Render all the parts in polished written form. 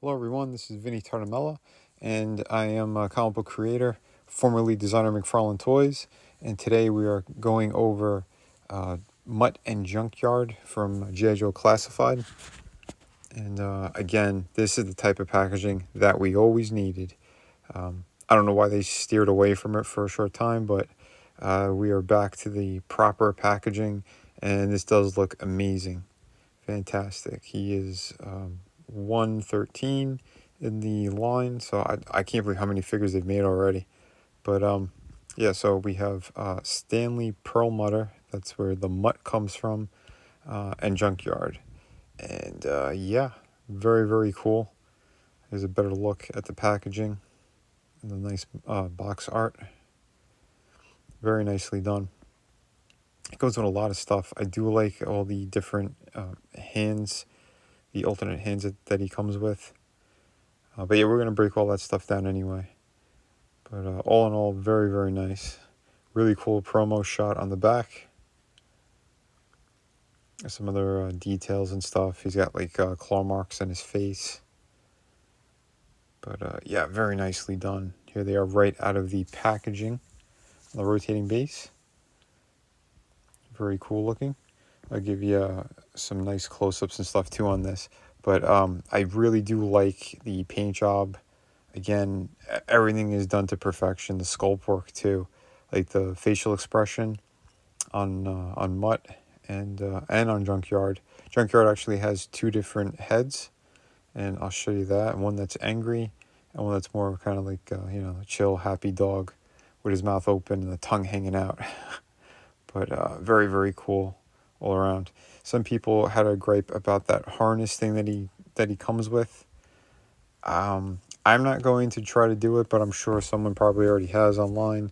Hello everyone, this is Vinny Tartamella, and I am a comic book creator, formerly designer McFarlane Toys, and today we are going over Mutt and Junkyard from G.I. Joe Classified. And again, this is the type of packaging that we always needed. I don't know why they steered away from it for a short time, but we are back to the proper packaging, and this does look amazing. Fantastic. He is 113 in the line, so I can't believe how many figures they've made already. But yeah, so we have Stanley Perlmutter, that's where the Mutt comes from, and Junkyard. And yeah, very, very cool. There's a better look at the packaging and the nice box art. Very nicely done. It goes with a lot of stuff. I do like all the different hands, the alternate hands that he comes with. But yeah, we're going to break all that stuff down anyway. But all in all, very, very nice. Really cool promo shot on the back. Some other details and stuff. He's got like claw marks on his face. But yeah, very nicely done. Here they are right out of the packaging. The rotating base. Very cool looking. I'll give you some nice close-ups and stuff too on this. But I really do like the paint job. Again, everything is done to perfection. The sculpt work too, like the facial expression on Mutt and on Junkyard. Junkyard actually has two different heads, and I'll show you that. One that's angry, and one that's more kind of like a chill, happy dog, with his mouth open and the tongue hanging out. But very, very cool all around. Some people had a gripe about that harness thing that he comes with. I'm not going to try to do it, but I'm sure someone probably already has online.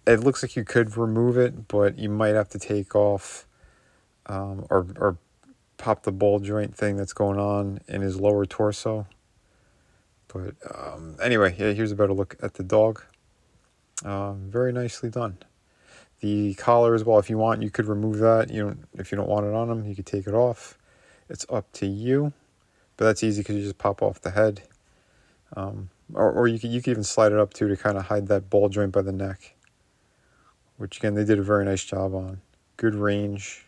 It looks like you could remove it, but you might have to take off or pop the ball joint thing that's going on in his lower torso. But anyway, yeah, here's a better look at the dog. Very nicely done. The collar as well, if you want, you could remove that. If you don't want it on him, you could take it off. It's up to you, but that's easy because you just pop off the head. Or you could even slide it up too to kind of hide that ball joint by the neck, which again they did a very nice job on. Good range.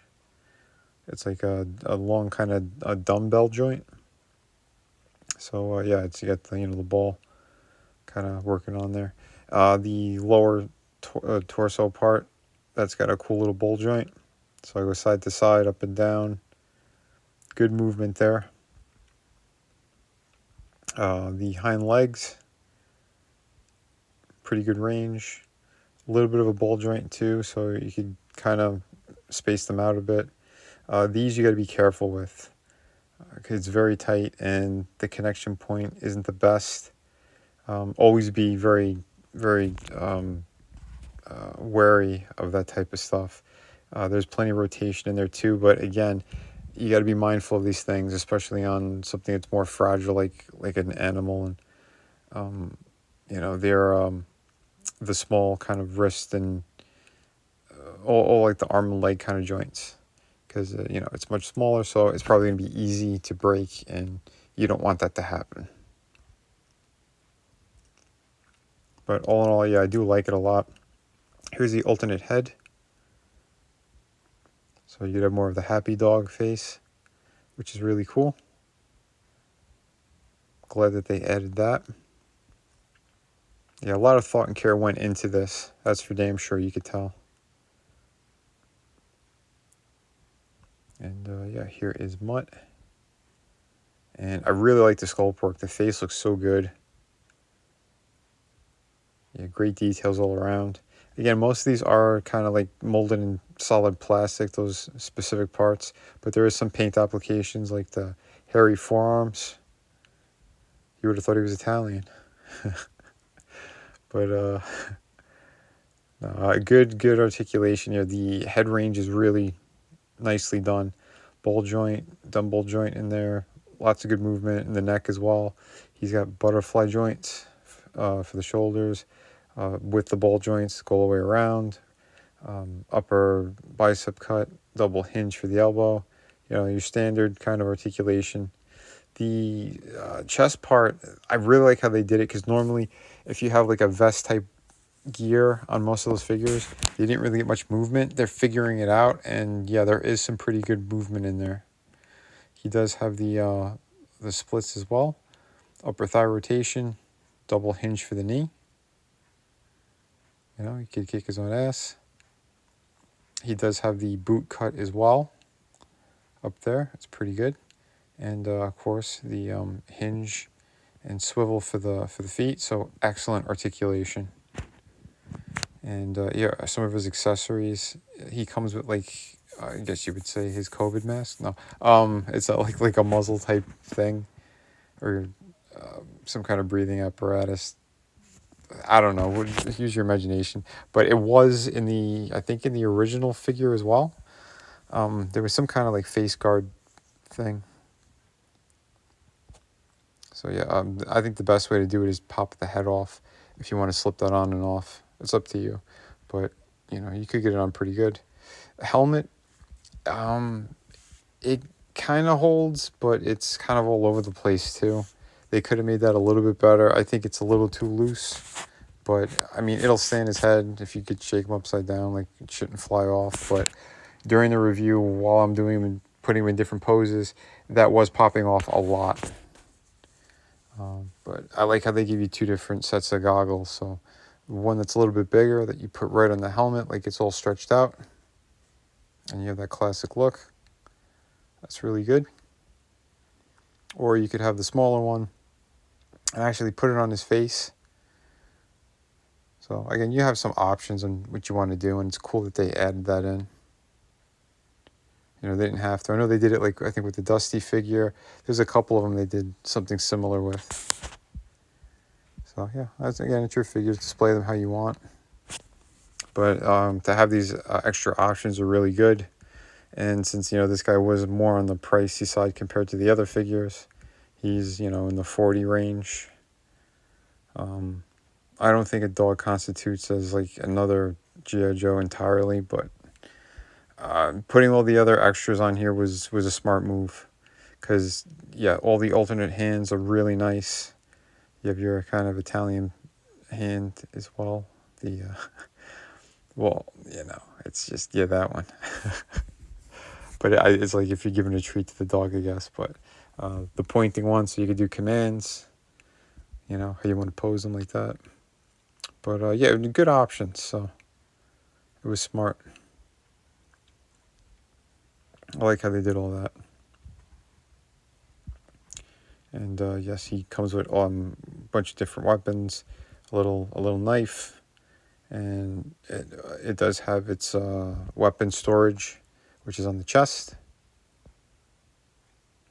It's like a long kind of a dumbbell joint. So yeah, you got the ball kind of working on there. The lower torso part, that's got a cool little ball joint. So I go side to side, up and down. Good movement there. The hind legs, pretty good range. A little bit of a ball joint too, so you could kind of space them out a bit. These you got to be careful with. It's very tight and the connection point isn't the best. Always be very, very wary of that type of stuff. There's plenty of rotation in there too, but again, you got to be mindful of these things, especially on something that's more fragile, like an animal, and they're the small kind of wrist and all like the arm and leg kind of joints, because it's much smaller, so it's probably gonna be easy to break, and you don't want that to happen. But all in all, yeah, I do like it a lot. Here's the alternate head. So you'd have more of the happy dog face, which is really cool. Glad that they added that. Yeah, a lot of thought and care went into this. That's for damn sure, you could tell. And yeah, here is Mutt. And I really like the sculpt work. The face looks so good. Yeah, great details all around. Again, most of these are kind of like molded in solid plastic, those specific parts. But there is some paint applications like the hairy forearms. You would have thought he was Italian. But no, good articulation here. The head range is really nicely done. Ball joint in there. Lots of good movement in the neck as well. He's got butterfly joints for the shoulders. With the ball joints, go all the way around. Upper bicep cut, double hinge for the elbow. Your standard kind of articulation. The chest part, I really like how they did it, because normally if you have like a vest type gear on most of those figures, they didn't really get much movement. They're figuring it out, and yeah, there is some pretty good movement in there. He does have the splits as well. Upper thigh rotation, double hinge for the knee. You know, he could kick his own ass. He does have the boot cut as well up there. It's pretty good. And of course the hinge and swivel for the feet. So excellent articulation. And yeah, some of his accessories. He comes with, like, I guess you would say his COVID mask. No, it's like a muzzle type thing, or some kind of breathing apparatus. I don't know. Use your imagination. But it was in I think in the original figure as well. There was some kind of like face guard thing. So yeah, I think the best way to do it is pop the head off. If you want to slip that on and off, it's up to you. But you know, you could get it on pretty good. Helmet, it kind of holds, but it's kind of all over the place too. They could have made that a little bit better. I think it's a little too loose. But, I mean, it'll stay in his head. If you could shake him upside down, like, it shouldn't fly off. But during the review, while I'm doing him and putting him in different poses, that was popping off a lot. But I like how they give you two different sets of goggles. So one that's a little bit bigger that you put right on the helmet, like it's all stretched out. And you have that classic look. That's really good. Or you could have the smaller one and actually put it on his face. So again, you have some options on what you want to do, and it's cool that they added that in. You know, they didn't have to. I know they did it, like, I think with the Dusty figure. There's a couple of them they did something similar with. So yeah, that's, again, it's your figures. Display them how you want. But to have these extra options are really good. And since, you know, this guy was more on the pricey side compared to the other figures, he's, you know, in the 40 range. I don't think a dog constitutes as like another G.I. Joe entirely, but putting all the other extras on here was a smart move, because yeah, all the alternate hands are really nice. You have your kind of Italian hand as well. The well, you know, it's just, yeah, that one. But it's like if you're giving a treat to the dog, I guess. But the pointing one, so you could do commands. You know, how you want to pose them like that. But yeah, good options, so it was smart. I like how they did all that. And yes, he comes with a bunch of different weapons, a little knife, and it does have its weapon storage, which is on the chest.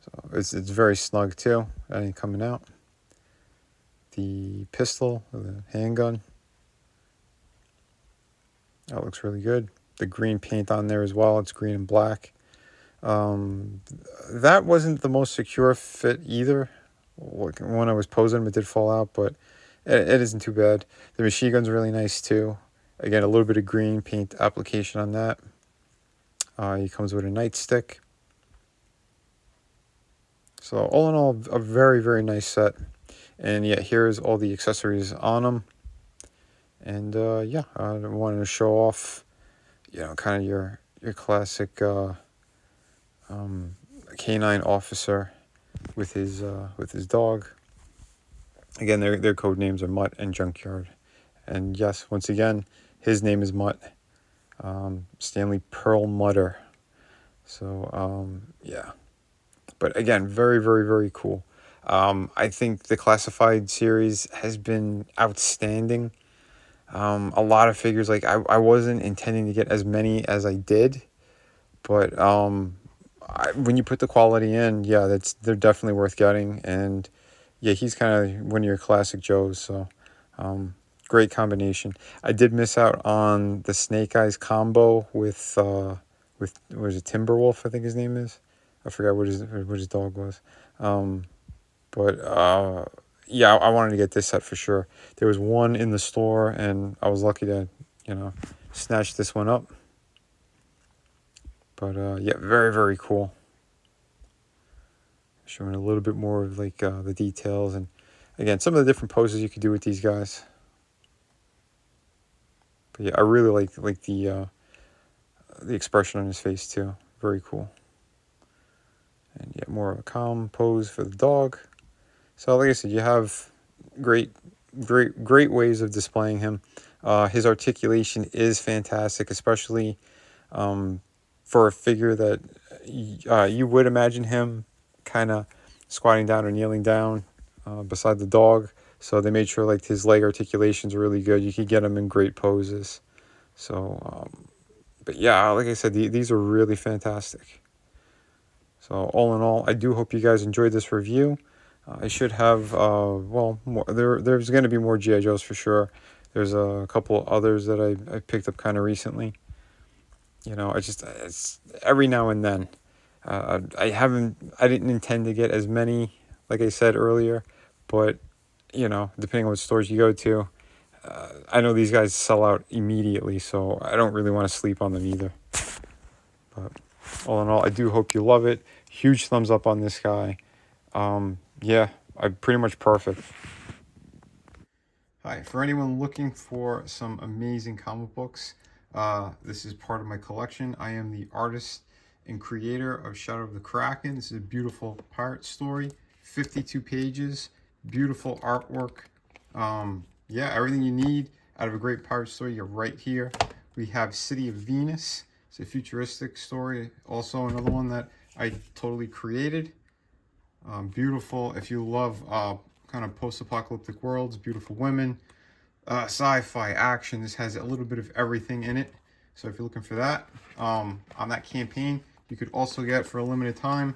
So it's very snug too. That ain't coming out. The pistol, the handgun. That looks really good. The green paint on there as well. It's green and black. That wasn't the most secure fit either. When I was posing, it did fall out, but it isn't too bad. The machine gun's really nice too. Again, a little bit of green paint application on that. He comes with a nightstick. So all in all, a very, very nice set. And yeah, here's all the accessories on them. And yeah, I wanted to show off, you know, kind of your classic canine officer with his dog. Again, their code names are Mutt and Junkyard. And yes, once again, his name is Mutt. Stanley Perlmutter. So yeah. But again, very, very, very cool. I think the Classified series has been outstanding. A lot of figures, like I wasn't intending to get as many as I did, but when you put the quality in, yeah, they're definitely worth getting. And yeah, he's kind of one of your classic Joes, so great combination. I did miss out on the Snake Eyes combo with what is it, Timberwolf, I think his name is. I forgot what his dog was. But yeah, I wanted to get this set for sure. There was one in the store, and I was lucky to, you know, snatch this one up. But yeah, very, very cool. showing a little bit more of like the details, and again, some of the different poses you could do with these guys. But yeah, I really like the expression on his face too. Very cool. And yeah, more of a calm pose for the dog. So like I said, you have great ways of displaying him. His articulation is fantastic, especially for a figure that you would imagine him kind of squatting down or kneeling down beside the dog. So they made sure like his leg articulation's really good. You could get him in great poses. So, but yeah, like I said, these are really fantastic. So all in all, I do hope you guys enjoyed this review. I should have, well, there's going to be more G.I. Joes for sure. There's a couple others that I picked up kind of recently. You know, it's every now and then. I didn't intend to get as many, like I said earlier, but, you know, depending on what stores you go to, I know these guys sell out immediately, so I don't really want to sleep on them either. But all in all, I do hope you love it. Huge thumbs up on this guy. Yeah, I'm pretty much perfect. Hi, for anyone looking for some amazing comic books, this is part of my collection. I am the artist and creator of Shadow of the Kraken. This is a beautiful pirate story, 52 pages, beautiful artwork. Yeah, everything you need out of a great pirate story, you're right here. We have City of Venus. It's a futuristic story, also another one that I totally created. Beautiful, if you love kind of post-apocalyptic worlds, beautiful women, sci-fi, action. This has a little bit of everything in it. So if you're looking for that, on that campaign, you could also get, for a limited time,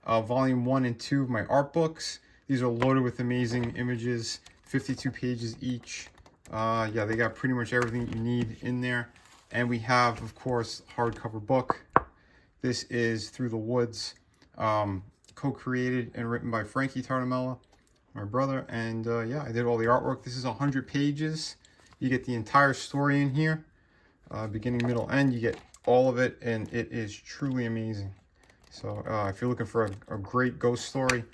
volume 1 and 2 of my art books. These are loaded with amazing images, 52 pages each. Yeah, they got pretty much everything you need in there. And we have, of course, hardcover book. This is Through the Woods, co-created and written by Frankie Tartamella, my brother. And yeah, I did all the artwork. This is 100 pages. You get the entire story in here, beginning, middle, end. You get all of it, and it is truly amazing. So if you're looking for a great ghost story,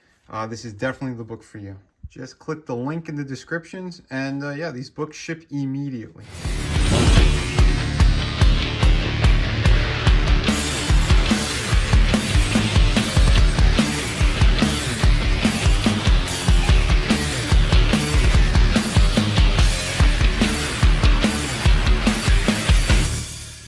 this is definitely the book for you. Just click the link in the descriptions, and yeah, these books ship immediately.